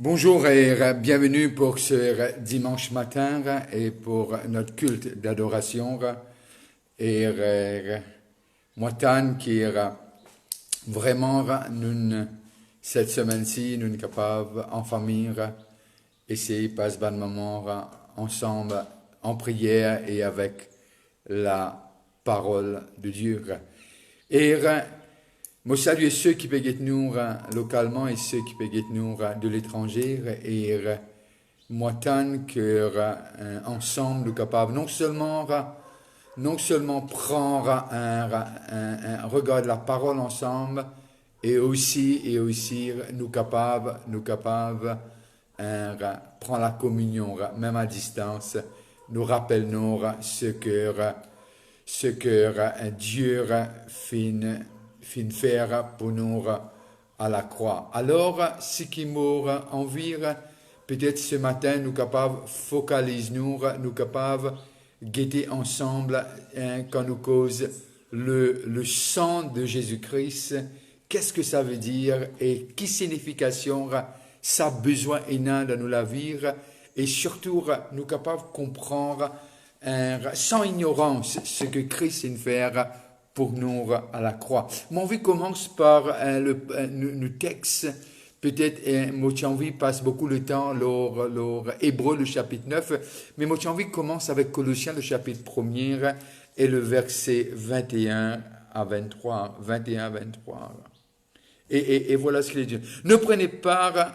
Bonjour et bienvenue pour ce dimanche matin et pour notre culte d'adoration. Et moi, Tan, qui vraiment, cette semaine-ci, nous sommes capables en famille, essayer de passer un moment ensemble en prière et avec la parole de Dieu. Et moi, salue ceux qui peuvent nous localement et ceux qui peuvent nous de l'étranger. Et moi, tant que ensemble, nous sommes capables non seulement prendre un regard de la parole ensemble, et aussi nous capables prendre la communion, même à distance, nous rappelons ce que Dieu fin faire pour nous à la croix. Alors, ce qui m'a envie, peut-être ce matin, nous capables focaliser nous capables guetter ensemble quand nous cause le sang de Jésus-Christ. Qu'est-ce que ça veut dire et quelle signification ça a besoin de nous la vivre et surtout nous capables de comprendre sans ignorance ce que Christ vient faire pour nous à la croix. Mon envie commence par le texte. Peut-être, moi j'ai envie passe beaucoup de temps lors Hébreu, le chapitre 9, mais moi j'ai envie commence avec Colossiens, le chapitre 1er, et le verset 21 à 23. 21 à 23. Et voilà ce qu'il dit. Ne prenez part,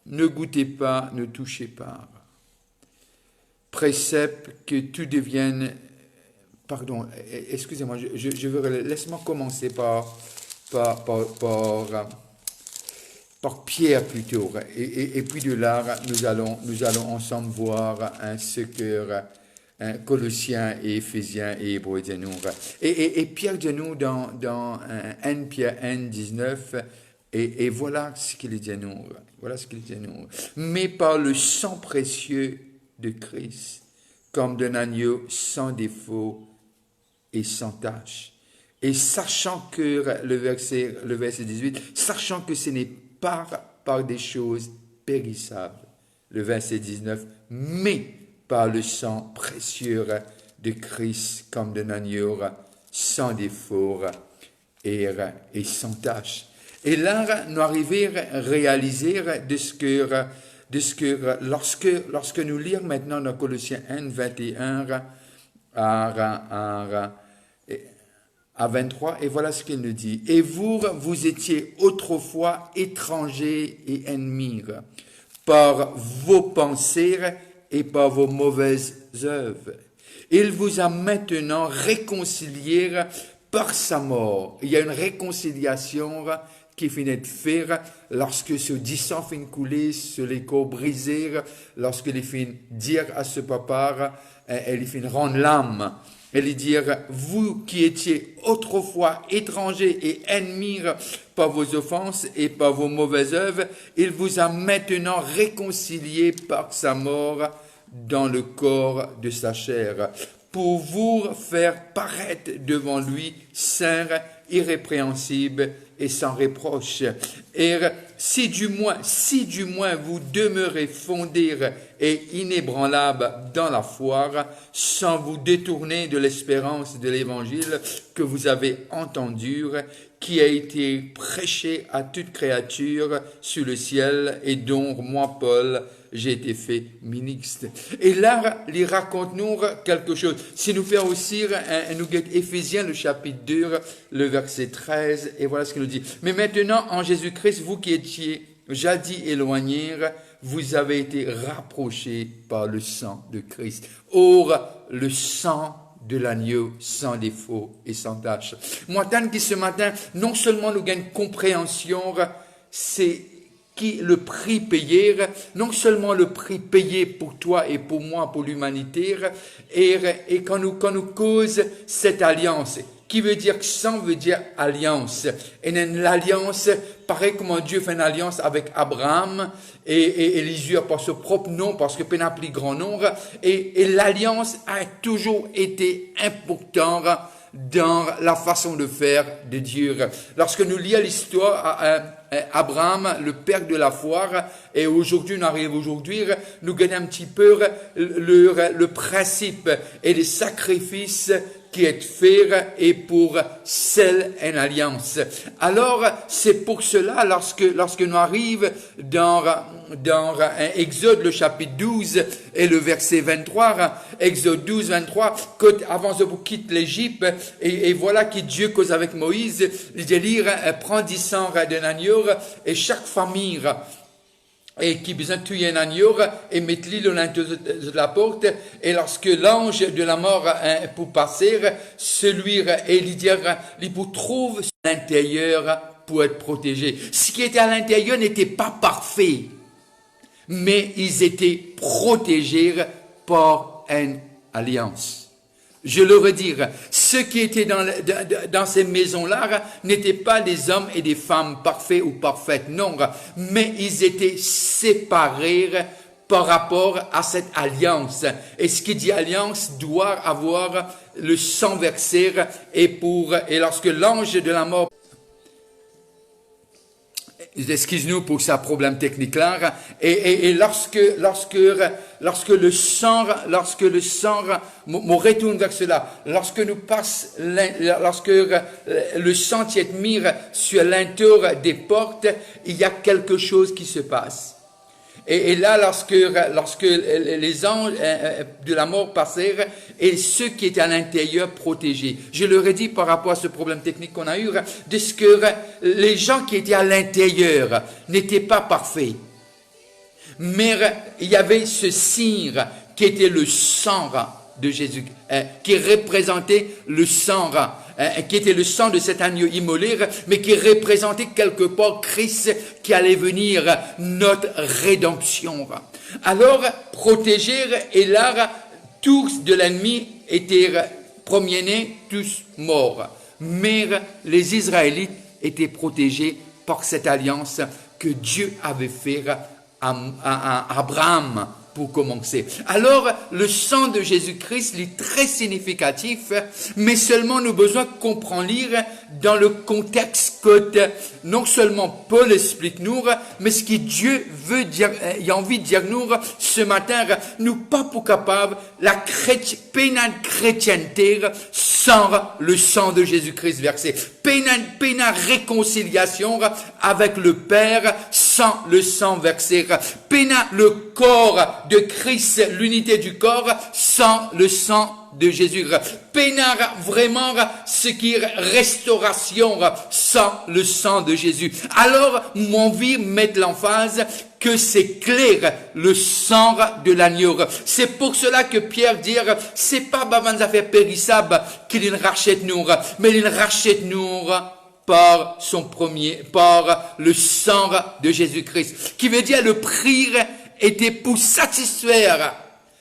ne goûtez pas, ne touchez pas. Précepte que tout devienne. Pardon, excusez-moi, laisse-moi commencer par Pierre plutôt. Et puis de là, nous allons ensemble voir ce que Colossiens et Éphésiens et Hébreux disent nous. Et Pierre dit nous dans 1 Pierre 1, 19, et voilà ce qu'il dit nous. Voilà ce qu'il dit nous. Mais par le sang précieux de Christ, comme d'un agneau sans défaut et sans tâche. Et sachant que, le verset 18, sachant que ce n'est pas par des choses périssables, le verset 19, mais par le sang précieux de Christ comme d'un agneau sans défaut et sans tâche. Et là, nous arrivons à réaliser de ce que lorsque nous lisons maintenant dans Colossiens 1, 21 à 23, et voilà ce qu'il nous dit. Et vous étiez autrefois étrangers et ennemis par vos pensées et par vos mauvaises œuvres. Il vous a maintenant réconciliés par sa mort. Il y a une réconciliation qui finit de faire lorsque ce sang finit couler, ce les corps brisés, lorsque il finit dire à ce papa, il finit rendre l'âme. Elle dit, vous qui étiez autrefois étrangers et ennemis par vos offenses et par vos mauvaises œuvres, il vous a maintenant réconciliés par sa mort dans le corps de sa chair, pour vous faire paraître devant lui saint, irrépréhensible et sans reproche. Et si du moins vous demeurez fondés et inébranlables dans la foi, sans vous détourner de l'espérance de l'évangile que vous avez entendu, qui a été prêché à toute créature sous le ciel et dont moi, Paul, j'ai été fait ministre. Et là, il raconte-nous quelque chose. Si nous faisons aussi, nous guette Éphésiens, le chapitre 2, le verset 13, et voilà ce qu'il nous dit. Mais maintenant, en Jésus-Christ, vous qui étiez jadis éloignés, vous avez été rapprochés par le sang de Christ. Or, le sang de l'agneau sans défaut et sans tâche. Moi, tant que ce matin, non seulement nous gagnons compréhension, c'est qui le prix payé, non seulement le prix payé pour toi et pour moi, pour l'humanité, et quand nous cause cette alliance, qui veut dire que sang veut dire alliance. Et l'alliance, pareil comme Dieu fait une alliance avec Abraham et Élisée par son propre nom, parce que Pénapli grand nombre, et l'alliance a toujours été importante dans la façon de faire de Dieu. Lorsque nous lisons l'histoire Abraham, le père de la foi, et aujourd'hui, nous gagnons un petit peu le principe et les sacrifices qui est fait et pour celle en alliance. Alors, c'est pour cela, lorsque nous arrivons dans Exode, le chapitre 12 et le verset 23, Exode 12, 23, avant de vous quitter l'Égypte, et voilà que Dieu cause avec Moïse, il dit lire, prends 10 sangs d'un agneau, et chaque famille, et qui besoin de tuer un agneau et mettre-le au linteau de la porte, et lorsque l'ange de la mort pour passer, celui et il pour trouve l'intérieur pour être protégé. Ce qui était à l'intérieur n'était pas parfait, mais ils étaient protégés par une alliance. Je le redire, ceux qui étaient dans ces maisons-là n'étaient pas des hommes et des femmes parfaits ou parfaites, non, mais ils étaient séparés par rapport à cette alliance. Et ce qui dit alliance doit avoir le sang versé, et lorsque l'ange de la mort, excuse-nous pour ce problème technique là, et lorsque le sang, on retourne vers cela, lorsque le sang est mis sur l'entour des portes, il y a quelque chose qui se passe. Et là, lorsque les anges de la mort passèrent, et ceux qui étaient à l'intérieur protégés. Je leur ai dit par rapport à ce problème technique qu'on a eu, de ce que les gens qui étaient à l'intérieur n'étaient pas parfaits. Mais il y avait ce signe qui était le sang de Jésus, qui représentait le sang, qui était le sang de cet agneau immolé, mais qui représentait quelque part Christ qui allait venir, notre rédemption. Alors, protéger, et là, tous de l'ennemi étaient premiers-nés, tous morts. Mais les Israélites étaient protégés par cette alliance que Dieu avait faite à Abraham pour commencer. Alors, le sang de Jésus-Christ est très significatif, mais seulement nous avons besoin de comprendre lire dans le contexte que non seulement Paul explique nous, mais ce que Dieu veut dire, il a envie de dire nous ce matin, nous pas pour capables la chrétienté sans le sang de Jésus-Christ versé. Pénal réconciliation avec le Père sans le sang versé. Pénal le corps de Christ, l'unité du corps, sans le sang de Jésus. Pénal vraiment ce qui est restauration sans le sang de Jésus. Alors, mon envie mettre l'emphase que c'est clair, le sang de l'agneau. C'est pour cela que Pierre dit, c'est pas des affaires périssables qu'il rachète nous, mais il rachète nous par le sang de Jésus-Christ. Qui veut dire le prix était pour satisfaire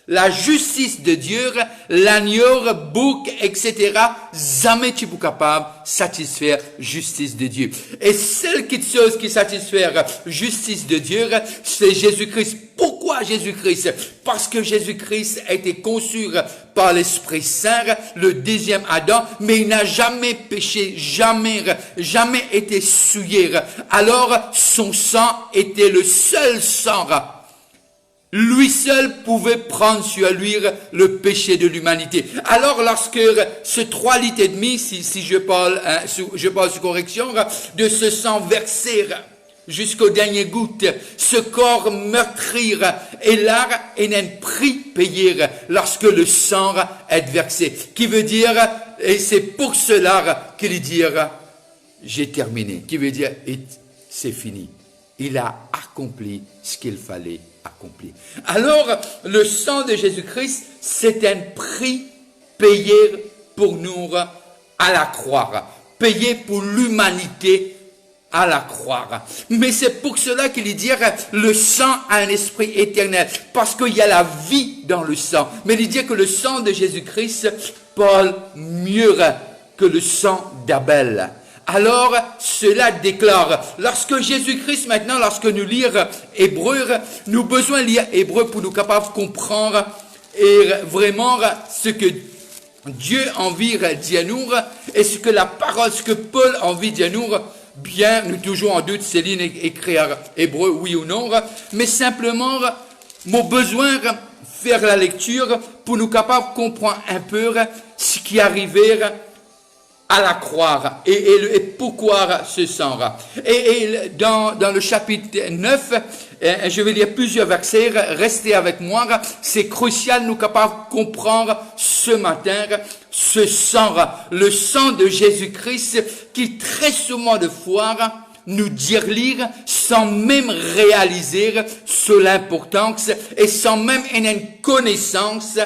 la justice de Dieu, l'agneau, bouc, etc. Jamais tu es capable de satisfaire justice de Dieu. Et seule chose qui satisfaire justice de Dieu, c'est Jésus-Christ. Pourquoi Jésus-Christ? Parce que Jésus-Christ a été conçu par l'Esprit Saint, le deuxième Adam, mais il n'a jamais péché, jamais été souillé. Alors, son sang était le seul sang. Lui seul pouvait prendre sur lui le péché de l'humanité. Alors, lorsque ce 3,5 litres, si je parle sous correction, de ce sang versé jusqu'au dernier goutte, ce corps meurtrir, et là, il y a un prix payé lorsque le sang est versé. Qui veut dire, et c'est pour cela qu'il dit, j'ai terminé. Qui veut dire, c'est fini. Il a accompli ce qu'il fallait accomplir. Alors, le sang de Jésus-Christ, c'est un prix payé pour nous à la croix, payé pour l'humanité à la croix. Mais c'est pour cela qu'il dit le sang a un esprit éternel, parce qu'il y a la vie dans le sang. Mais il dit que le sang de Jésus-Christ parle mieux que le sang d'Abel. Alors, cela déclare, lorsque Jésus-Christ, maintenant, lorsque nous lisons Hébreu, nous avons besoin de lire Hébreu pour nous capables de comprendre et vraiment ce que Dieu envie dire nous, est-ce que la parole, ce que Paul envie dire nous, bien, nous toujours en doute, Céline écrire hébreu, oui ou non, mais simplement, mon besoin faire la lecture pour nous capables de comprendre un peu ce qui arrivait à la croix et pourquoi ce sang. Et dans le chapitre 9, je vais lire plusieurs versets, restez avec moi, c'est crucial, nous capables de comprendre ce matin ce sang, le sang de Jésus-Christ qui très souvent de fois nous dire lire sans même réaliser sur l'importance et sans même une connaissance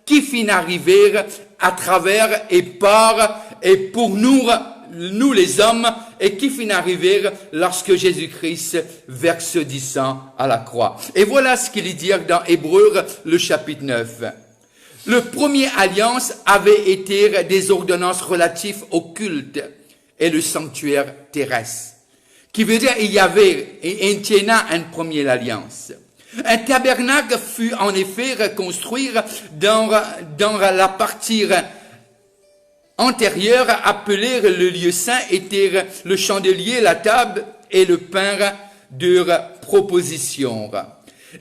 qui finit arriver à travers et par et pour nous les hommes, et qui finit arriver lorsque Jésus-Christ verse du sang à la croix. Et voilà ce qu'il dit dans Hébreux, le chapitre 9. Le premier alliance avait été des ordonnances relatives au culte et le sanctuaire terrestre. Qui veut dire, il y avait, et une première alliance. Un tabernacle fut en effet reconstruit dans la partie antérieure appelée le lieu saint, était le chandelier, la table et le pain de proposition.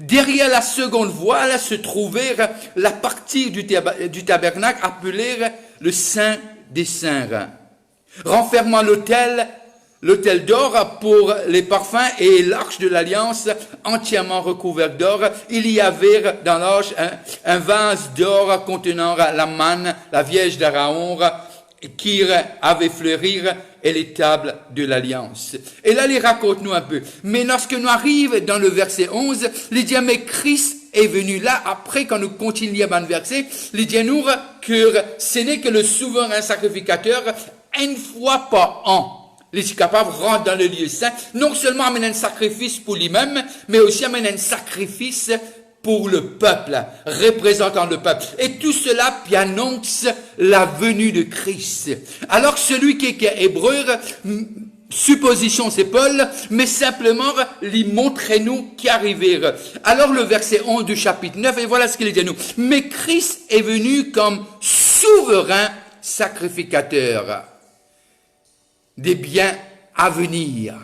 Derrière la seconde voile se trouvait la partie du tabernacle appelée le Saint des Saints, renfermant l'autel d'or pour les parfums et l'arche de l'alliance entièrement recouverte d'or. Il y avait dans l'arche un vase d'or contenant la manne, la Vierge d'Aaron, qui avait fleuri, et les tables de l'alliance. Et là, il raconte-nous un peu. Mais lorsque nous arrivons dans le verset 11, il dit, mais Christ est venu là, après, quand nous continuons dans le verset, il dit nous que ce n'est que le souverain sacrificateur, une fois par an. Il est capable de rentrer dans le lieu saint, non seulement amener un sacrifice pour lui-même, mais aussi amener un sacrifice pour le peuple, représentant le peuple. Et tout cela puis annonce la venue de Christ. Alors celui qui est hébreu, supposition c'est Paul, mais simplement lui montrez-nous qui arrivait. Alors le verset 11 du chapitre 9, et voilà ce qu'il dit à nous. Mais Christ est venu comme souverain sacrificateur des biens à venir.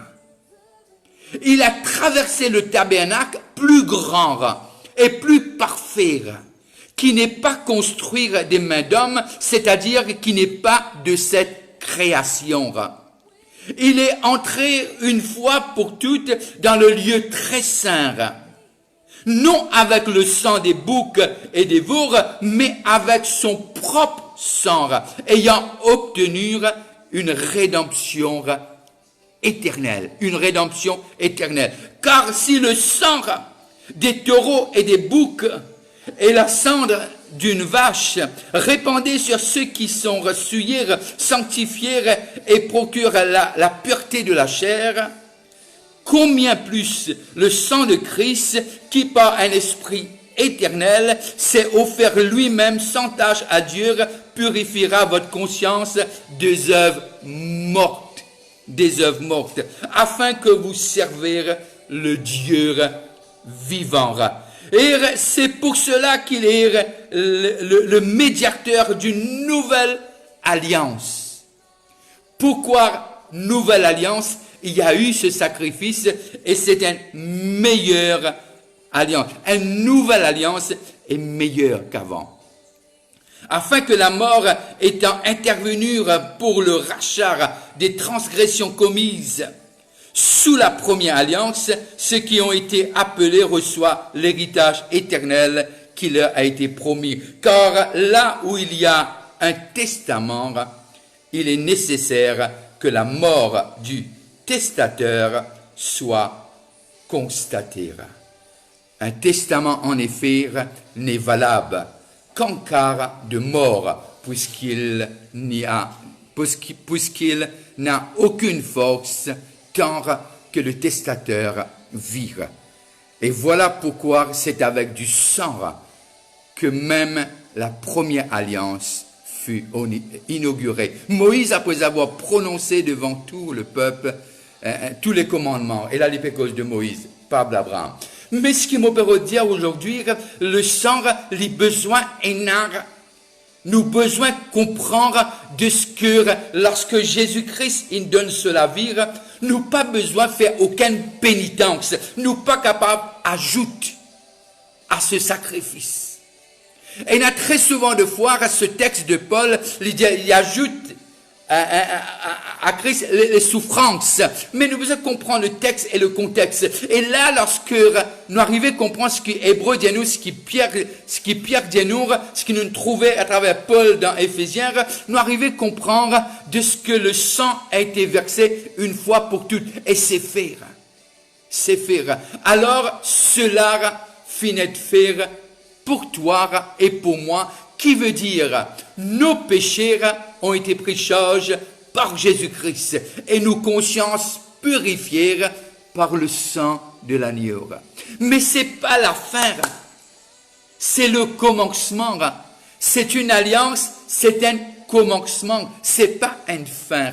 Il a traversé le tabernacle plus grand et plus parfait, qui n'est pas construit des mains d'hommes, c'est-à-dire qui n'est pas de cette création. Il est entré une fois pour toutes dans le lieu très saint, non avec le sang des boucs et des veaux, mais avec son propre sang, ayant obtenu une rédemption éternelle, Car si le sang des taureaux et des boucs et la cendre d'une vache répandée sur ceux qui sont souillés, sanctifiés et procurent la pureté de la chair, combien plus le sang de Christ qui par un esprit éternel s'est offert lui-même sans tache à Dieu, purifiera votre conscience des œuvres mortes, afin que vous serviez le Dieu vivant. Et c'est pour cela qu'il est le médiateur d'une nouvelle alliance. Pourquoi nouvelle alliance? Il y a eu ce sacrifice et c'est une meilleure alliance. Une nouvelle alliance est meilleure qu'avant. Afin que la mort étant intervenue pour le rachat des transgressions commises sous la première alliance, ceux qui ont été appelés reçoivent l'héritage éternel qui leur a été promis. Car là où il y a un testament, il est nécessaire que la mort du testateur soit constatée. Un testament, en effet, n'est valable qu'en cas de mort, puisqu'il n'a aucune force tant que le testateur vit. Et voilà pourquoi c'est avec du sang que même la première alliance fut inaugurée. Moïse, après avoir prononcé devant tout le peuple tous les commandements, et là, les pécos de Moïse, pas d'Abraham. Mais ce qui me peut dire aujourd'hui, le sang, les besoins énormes Nous avons besoin de comprendre de ce que lorsque Jésus-Christ il donne cela vire, nous pas besoin de faire aucune pénitence. Nous pas capables d'ajouter à ce sacrifice. Et il y a très souvent de fois à ce texte de Paul, il ajoute à Christ les souffrances. Mais nous devons comprendre le texte et le contexte. Et là, lorsque nous arrivons à comprendre ce qui Hébreu dit nous, ce qui Pierre dit nous, ce qui nous trouvait à travers Paul dans Éphésiens, nous arrivons à comprendre de ce que le sang a été versé une fois pour toutes. Et c'est faire. C'est faire. Alors, cela finit de faire pour toi et pour moi, qui veut dire nos péchés ont été pris charge par Jésus-Christ et nos consciences purifiées par le sang de l'agneau. Mais c'est pas la fin, c'est le commencement. C'est une alliance, c'est un commencement, c'est pas une fin.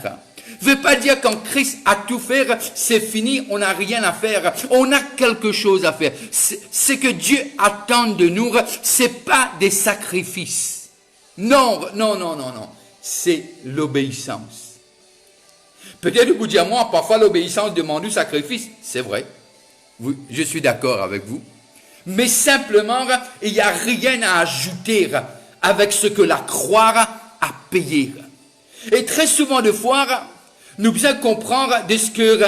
Ne veut pas dire quand Christ a tout fait, c'est fini, on n'a rien à faire. On a quelque chose à faire. Ce que Dieu attend de nous, c'est pas des sacrifices. Non. C'est l'obéissance. Peut-être vous dire, moi, parfois l'obéissance demande du sacrifice. C'est vrai. Oui, je suis d'accord avec vous. Mais simplement, il n'y a rien à ajouter avec ce que la croix a payé. Et très souvent de fois, nous devons comprendre de ce que,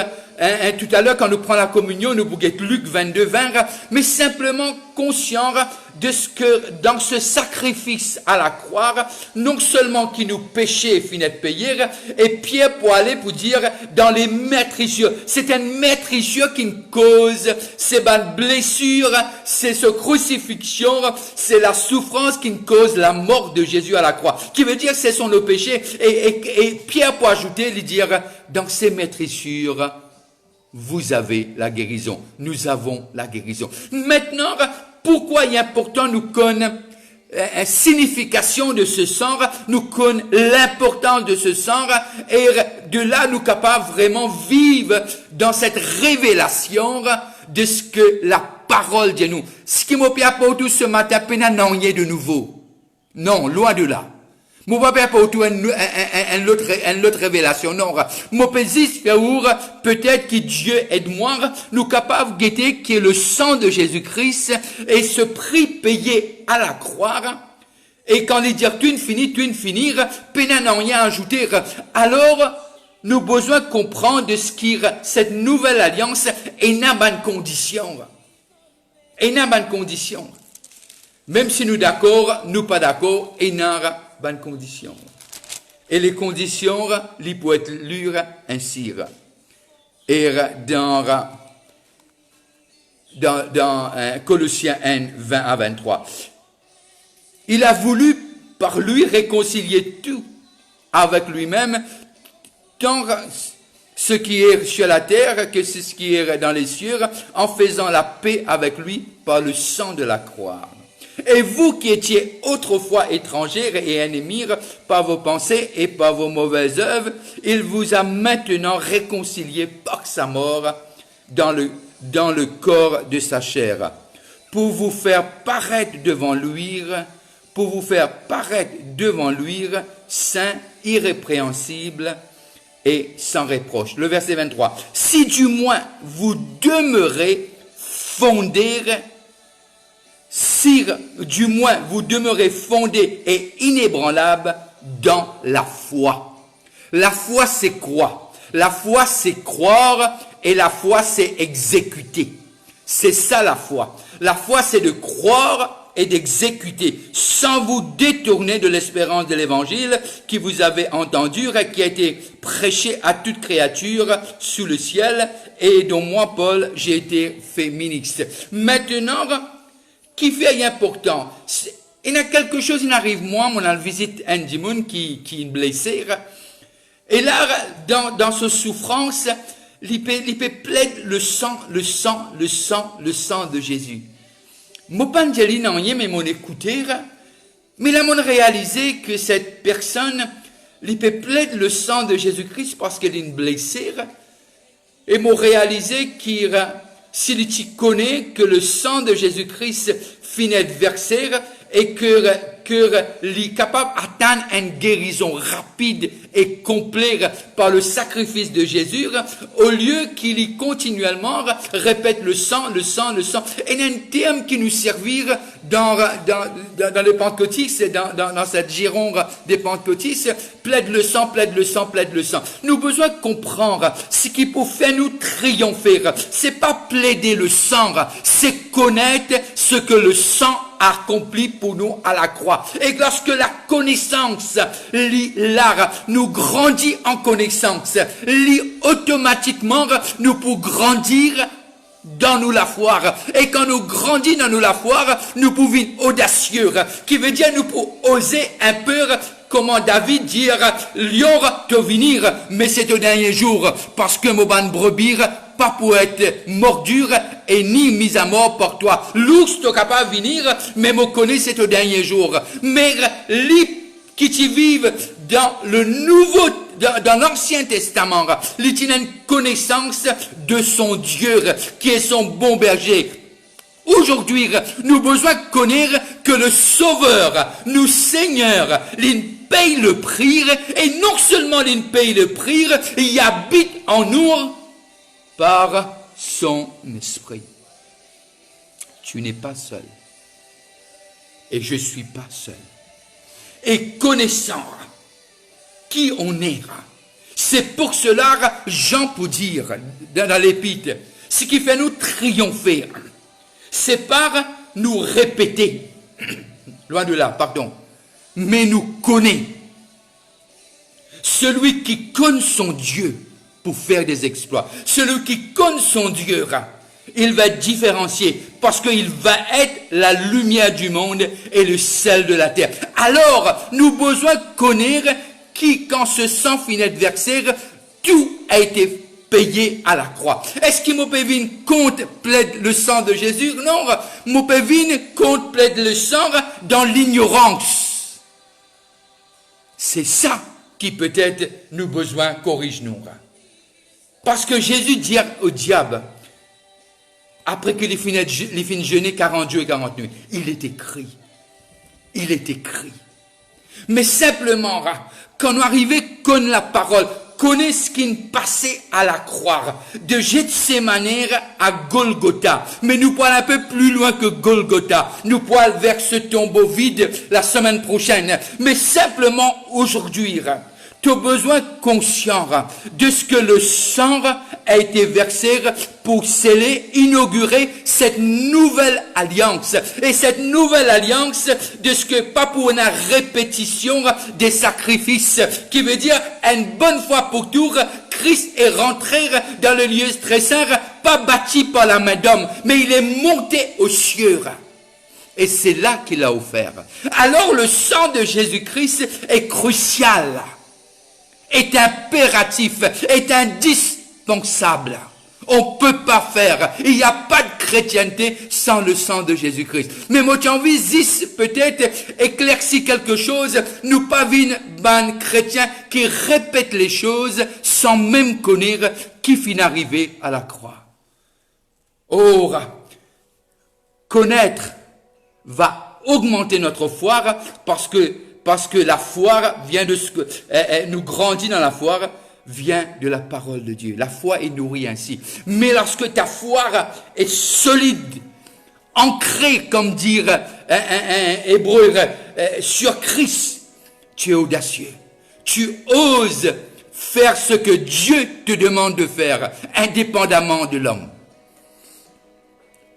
tout à l'heure, quand nous prenons la communion, nous bouguons Luc 22, 20, mais simplement conscient de ce que, dans ce sacrifice à la croix, non seulement qui nous péchait finit de payer, et Pierre pour aller pour dire, dans les maîtrissures, c'est une maîtrissure qui nous cause, c'est ma blessure, c'est ce crucifixion, c'est la souffrance qui nous cause la mort de Jésus à la croix, qui veut dire que ce sont nos péchés, et Pierre pour ajouter, lui dire, dans ces maîtrissures, vous avez la guérison. Nous avons la guérison. Maintenant, pourquoi il est important nous connaître la signification de ce sang, nous connaître l'importance de ce sang, et de là nous capables vraiment vivre dans cette révélation de ce que la parole dit nous. Ce qui m'a pas pour tout ce matin, peine n'en y est de nouveau. Non, loin de là. Mon papa pas tout une autre révélation. Non, mon pésis peut-être que Dieu aide-moi, nous capables de guetter qui est le sang de Jésus-Christ et ce prix payé à la croix. Et quand les dire tu ne finir, peine n'en rien ajouter. Alors, nous avons besoin de comprendre de ce qui cette nouvelle alliance est une bonne condition. Et une bonne condition. Même si nous d'accord, nous pas d'accord, et n'a bonnes conditions. Et les conditions, les peuvent être lues ainsi. Et dans Colossiens 1, 20 à 23. Il a voulu par lui réconcilier tout avec lui-même, tant ce qui est sur la terre que ce qui est dans les cieux, en faisant la paix avec lui par le sang de la croix. Et vous qui étiez autrefois étrangers et ennemis par vos pensées et par vos mauvaises œuvres, il vous a maintenant réconciliés par sa mort dans le corps de sa chair, pour vous faire paraître devant lui, saint, irrépréhensible et sans reproche. Le verset 23. Si du moins vous demeurez fondés et inébranlables dans la foi. La foi, c'est quoi? La foi, c'est croire et la foi, c'est exécuter. C'est ça la foi. La foi, c'est de croire et d'exécuter sans vous détourner de l'espérance de l'évangile qui vous avez entendu et qui a été prêché à toute créature sous le ciel et dont moi, Paul, j'ai été fait ministre. Maintenant, qui fait important. Il y a quelque chose, il arrive moi, on a visite un démon qui est blessé. Et là, dans cette souffrance, il peut plaider le sang de Jésus. Mon panjali n'a rien, mais mon écouter. Mais là, on réalisé que cette personne, il peut plaider le sang de Jésus-Christ parce qu'elle est blessée. Et m'ont réalisé qu'il s'il connaît que le sang de Jésus-Christ finit de verser et que est capable d'atteindre une guérison rapide et complète par le sacrifice de Jésus, au lieu qu'il y continuellement répète le sang. Et il y a un terme qui nous servira dans les pentecôtistes, dans cette gironde des pentecôtistes, plaide le sang. Nous avons besoin de comprendre ce qui peut faire nous triompher. C'est pas plaider le sang, c'est connaître ce que le sang accompli pour nous à la croix. Et lorsque la connaissance, l'art, nous grandit en connaissance, automatiquement, nous pouvons grandir dans nous la foi. Et quand nous grandissons dans nous la foi, nous pouvons être audacieux, qui veut dire nous pouvons oser un peu, comment David dire, lion te venir, mais c'est au dernier jour, parce que mon ban brebis, pas pour être mordure et ni mise à mort pour toi. L'ours t'es capable de venir, mais me connaît c'est au dernier jour. Mais les qui t'y vivent dans le nouveau, dans l'Ancien Testament, ils ont une connaissance de son Dieu, qui est son bon berger. Aujourd'hui, nous avons besoin de connaître que le Sauveur, nous Seigneur, il paye le prix, et non seulement il paye le prix, il habite en nous par son esprit. Tu n'es pas seul. Et je ne suis pas seul. Et connaissant qui on est, c'est pour cela, Jean peut dire dans l'épître, ce qui fait nous triompher, c'est par nous répéter, loin de là, pardon, mais nous connaît. Celui qui connaît son Dieu pour faire des exploits, celui qui connaît son Dieu, il va être différencié parce qu'il va être la lumière du monde et le sel de la terre. Alors, nous avons besoin de connaître qui, quand ce sang finit de verser, tout a été payé à la croix. Est-ce qu'il m'opévine compte plaide le sang de Jésus? Non, m'opévine compte plaide le sang dans l'ignorance. C'est ça qui peut-être nous besoin corrige nous. Parce que Jésus dit au diable, après qu'il ait fini de jeûner 40 jours et 40 nuits, il est écrit. Mais simplement, quand on arrivait comme la parole, connaît ce qui passait à la croix, de Gethsémane à Golgotha. Mais nous pouvons aller un peu plus loin que Golgotha. Nous pouvons aller vers ce tombeau vide la semaine prochaine. Mais simplement aujourd'hui, tu as besoin conscient de ce que le sang a été versé pour sceller, inaugurer cette nouvelle alliance. Et cette nouvelle alliance de ce que, pas pour une répétition des sacrifices, qui veut dire une bonne fois pour tout, Christ est rentré dans le lieu très saint, pas bâti par la main d'homme, mais il est monté aux cieux. Et c'est là qu'il a offert. Alors le sang de Jésus-Christ est crucial, est impératif, est indispensable. On ne peut pas faire. Il n'y a pas de chrétienté sans le sang de Jésus-Christ. Mais moi, j'ai envie, peut-être éclaircir quelque chose. Nous pas vine ban chrétien qui répète les choses sans même connaître qui finit arrivé à la croix. Or, connaître va augmenter notre foi parce que la foi vient de ce que nous grandit dans la foi vient de la parole de Dieu. La foi est nourrie ainsi. Mais lorsque ta foi est solide, ancrée, comme dire un hébreu, sur Christ, tu es audacieux. Tu oses faire ce que Dieu te demande de faire, indépendamment de l'homme.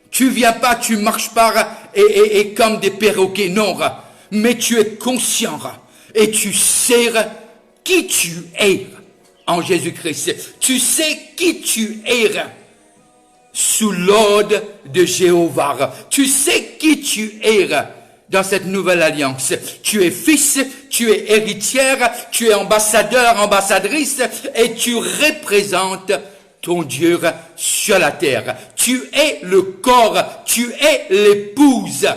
Tu viens pas, tu marches pas et comme des perroquets, non. Mais tu es conscient et tu sais qui tu es en Jésus-Christ. Tu sais qui tu es sous l'ordre de Jéhovah. Tu sais qui tu es dans cette nouvelle alliance. Tu es fils, tu es héritière, tu es ambassadeur, ambassadrice et tu représentes ton Dieu sur la terre. Tu es le corps, tu es l'épouse.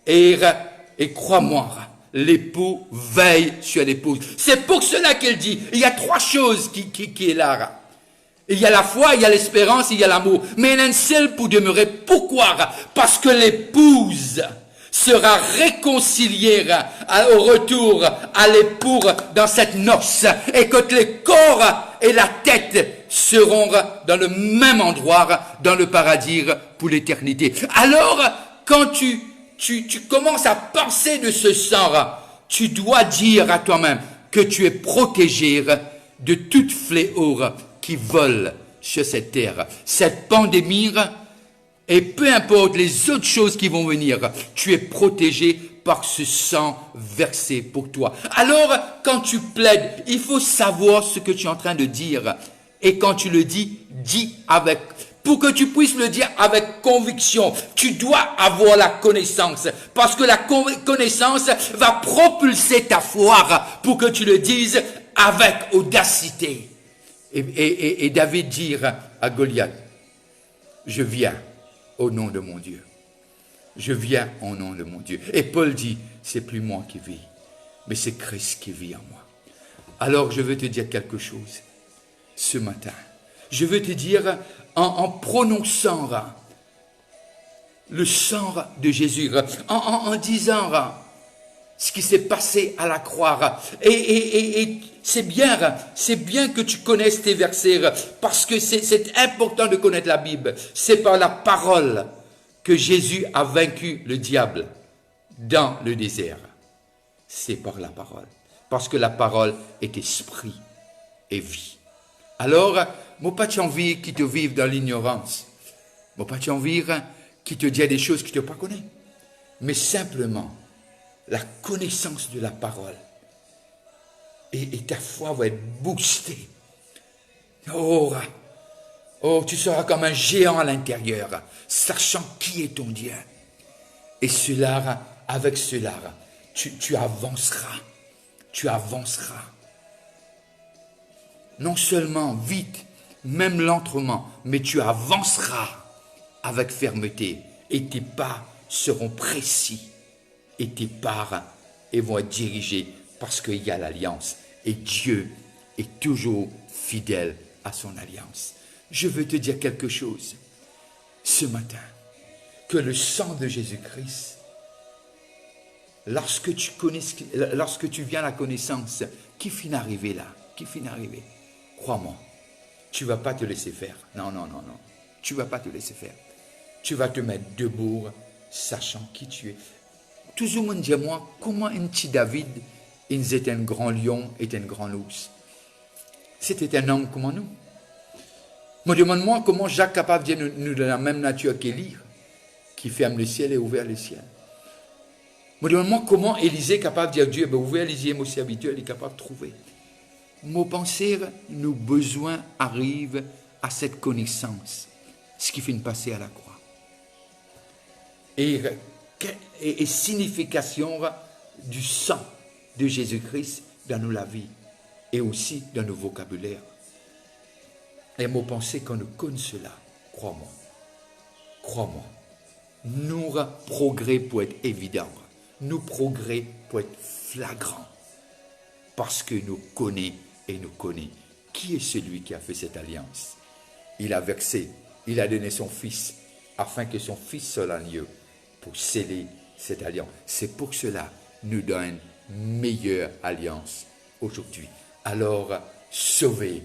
Et crois-moi, l'époux veille sur l'épouse. C'est pour cela qu'elle dit, il y a trois choses qui est là. Il y a la foi, il y a l'espérance, il y a l'amour. Mais il y en a une seule pour demeurer. Pourquoi? Parce que l'épouse, sera réconcilié au retour à l'époux dans cette noce, et que les corps et la tête seront dans le même endroit dans le paradis pour l'éternité. Alors, quand tu commences à penser de ce sort, tu dois dire à toi-même que tu es protégé de toute fléau qui vole sur cette terre. Cette pandémie, et peu importe les autres choses qui vont venir, tu es protégé par ce sang versé pour toi. Alors, quand tu plaides, il faut savoir ce que tu es en train de dire. Et quand tu le dis, dis avec. Pour que tu puisses le dire avec conviction, tu dois avoir la connaissance. Parce que la connaissance va propulser ta foi pour que tu le dises avec audacité. Et David dit à Goliath, je viens au nom de mon Dieu. Je viens au nom de mon Dieu. Et Paul dit, c'est plus moi qui vis, mais c'est Christ qui vit en moi. Alors je veux te dire quelque chose ce matin. Je veux te dire, en prononçant le sang de Jésus, en disant ce qui s'est passé à la croix. Et c'est bien que tu connaisses tes versets, parce que c'est important de connaître la Bible. C'est par la parole que Jésus a vaincu le diable dans le désert. C'est par la parole. Parce que la parole est esprit et vie. Alors, moi pas envie qui te vive dans l'ignorance. Moi pas envie qui te dit des choses que tu ne pas connais. Mais simplement, la connaissance de la parole. Et ta foi va être boostée. Oh, tu seras comme un géant à l'intérieur, sachant qui est ton Dieu. Et cela, avec cela, tu avanceras. Tu avanceras. Non seulement vite, même lentement, mais tu avanceras avec fermeté. Et tes pas seront précis. Et tes pas vont être dirigés parce qu'il y a l'alliance. Et Dieu est toujours fidèle à son alliance. Je veux te dire quelque chose ce matin, que le sang de Jésus-Christ, lorsque tu viens à la connaissance, qui finit arrivé là, crois-moi, tu ne vas pas te laisser faire. Non, tu ne vas pas te laisser faire. Tu vas te mettre debout, sachant qui tu es. Tout le monde dit à moi, comment un petit David, il était un grand lion et un grand ours? C'était un homme comme nous. Me demande-moi comment Jacques est capable de nous de la même nature qu'Élie, qui ferme le ciel et ouvre le ciel. Me demande-moi comment Élisée est capable de dire à Dieu, ouvrir les yeux, mon serviteur, il est capable de trouver. Mon pensée, nos besoins arrivent à cette connaissance, ce qui fait passer à la croix. Et signification du sang de Jésus-Christ dans nos vie et aussi dans nos vocabulaires. Et mon pensée, quand nous connaissons cela, crois-moi, nos progrès pour être évidents, nos progrès pour être flagrants, parce que nous connaissons qui est celui qui a fait cette alliance. Il a donné son fils, afin que son fils soit l'agneau pour sceller cette alliance. C'est pour cela nous donne une meilleure alliance aujourd'hui. Alors, sauvé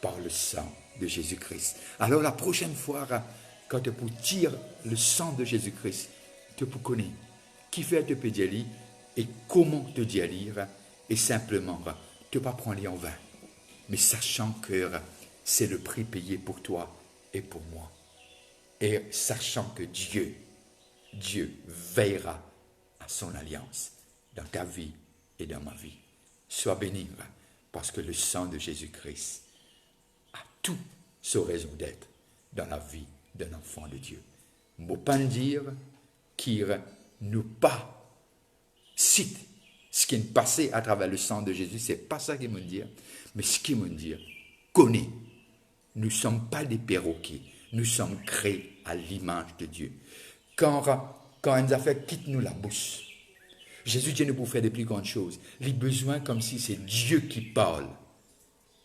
par le sang de Jésus-Christ. Alors, la prochaine fois, quand tu peux dire le sang de Jésus-Christ, tu peux connaître qui fait te pédir et comment te dire lire, et simplement, tu ne pas prendre en vain, mais sachant que c'est le prix payé pour toi et pour moi. Et sachant que Dieu veillera à son alliance dans ta vie et dans ma vie. Sois béni, parce que le sang de Jésus-Christ a tout sa raison d'être dans la vie d'un enfant de Dieu. Je ne peux pas dire qu'il nous pas cite ce qui est passé à travers le sang de Jésus. Ce n'est pas ça qu'il me dit, mais ce qu'il me dit, connais, nous ne sommes pas des perroquets, nous sommes créés à l'image de Dieu. Quand un affaire quitte-nous la bouche, Jésus dit nous pour faire des plus grandes choses. Les besoins comme si c'est Dieu qui parle.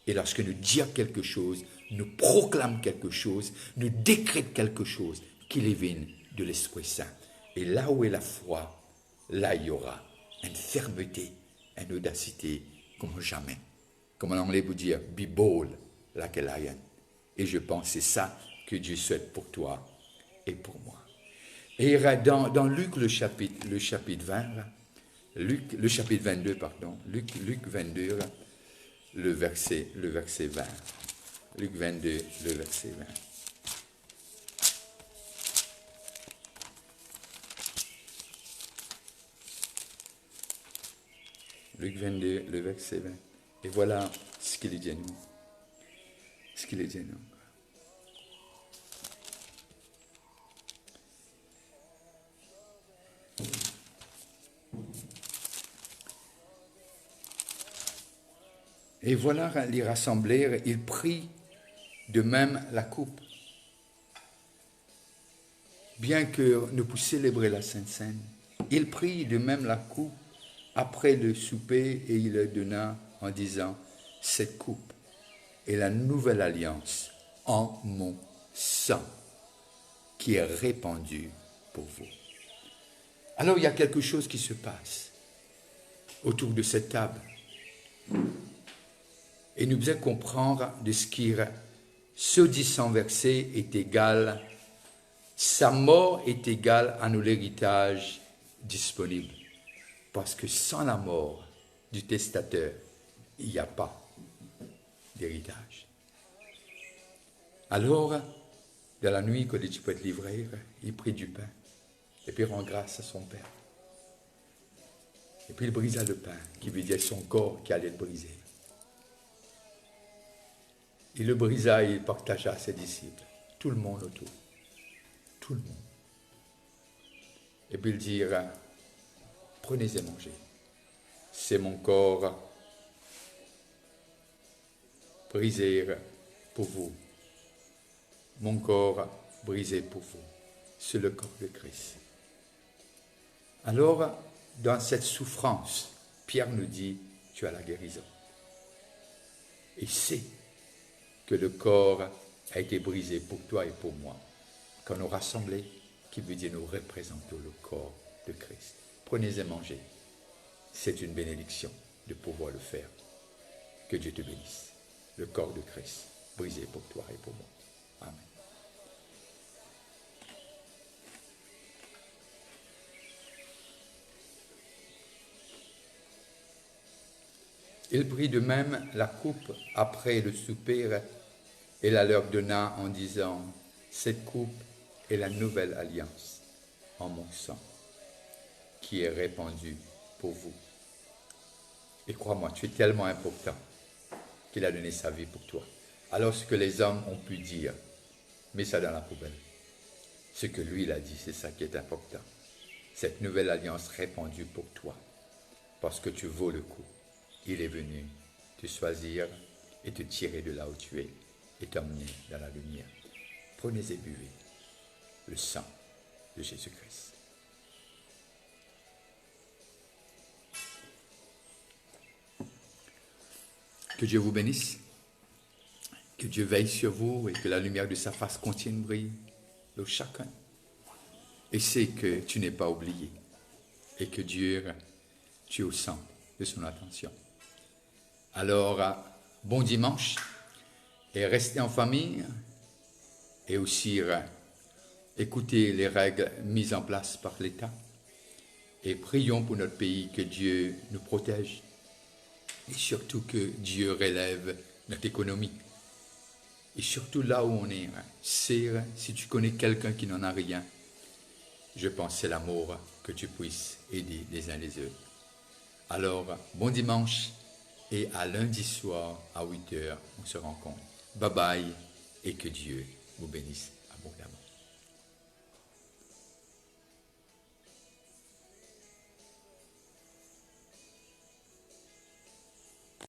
Et lorsque nous disons quelque chose, nous proclamons quelque chose, nous décrétons quelque chose qui les vient de l'Esprit Saint. Et là où est la foi, là il y aura une fermeté, une audacité comme jamais. Comme en anglais vous dire, be bold like a lion. Et je pense que c'est ça que Dieu souhaite pour toi et pour moi. Et dans Luc le chapitre 20, le chapitre 22, pardon, Luc 22, le verset 20. Luc 22, le verset 20. Luc 22, le verset 20. Et voilà ce qu'il dit à nous. Ce qu'il dit à nous. Et voilà, les rassemblèrent, ils prirent de même la coupe. Bien que nous puissions célébrer la Sainte Seine, ils prirent de même la coupe après le souper et il le donna en disant, cette coupe est la nouvelle alliance en mon sang qui est répandu pour vous. Alors il y a quelque chose qui se passe autour de cette table. Et nous devons comprendre de ce qui, ce 10 versets est égal, sa mort est égale à nous l'héritage disponible. Parce que sans la mort du testateur, il n'y a pas d'héritage. Alors, dans la nuit, quand il peut être livré, il prit du pain et puis rend grâce à son Père. Et puis il brisa le pain, qui veut dire son corps qui allait être brisé. Il le brisa et il partagea à ses disciples, tout le monde autour, tout le monde. Et puis il dit, prenez et mangez, c'est mon corps brisé pour vous, mon corps brisé pour vous, c'est le corps de Christ. Alors, dans cette souffrance, Pierre nous dit, tu as la guérison. Et c'est que le corps a été brisé pour toi et pour moi. Quand nous rassemblons, qui veut dire nous représentons le corps de Christ. Prenez et mangez. C'est une bénédiction de pouvoir le faire. Que Dieu te bénisse. Le corps de Christ, brisé pour toi et pour moi. Amen. Il prit de même la coupe après le souper et la leur donna en disant, cette coupe est la nouvelle alliance en mon sang qui est répandue pour vous. Et crois-moi, tu es tellement important qu'il a donné sa vie pour toi. Alors ce que les hommes ont pu dire, mets ça dans la poubelle. Ce que lui il a dit, c'est ça qui est important. Cette nouvelle alliance répandue pour toi, parce que tu vaux le coup. Il est venu te choisir et te tirer de là où tu es et t'emmener dans la lumière. Prenez et buvez le sang de Jésus-Christ. Que Dieu vous bénisse, que Dieu veille sur vous et que la lumière de sa face continue de briller sur chacun. Et c'est que tu n'es pas oublié et que Dieu, tu es au centre de son attention. Alors, bon dimanche et restez en famille et aussi écoutez les règles mises en place par l'État et prions pour notre pays que Dieu nous protège et surtout que Dieu relève notre économie. Et surtout là où on est, c'est si tu connais quelqu'un qui n'en a rien, je pense que c'est l'amour que tu puisses aider les uns les autres. Alors, bon dimanche. Et à lundi soir, à 8h, on se rencontre. Bye bye et que Dieu vous bénisse abondamment.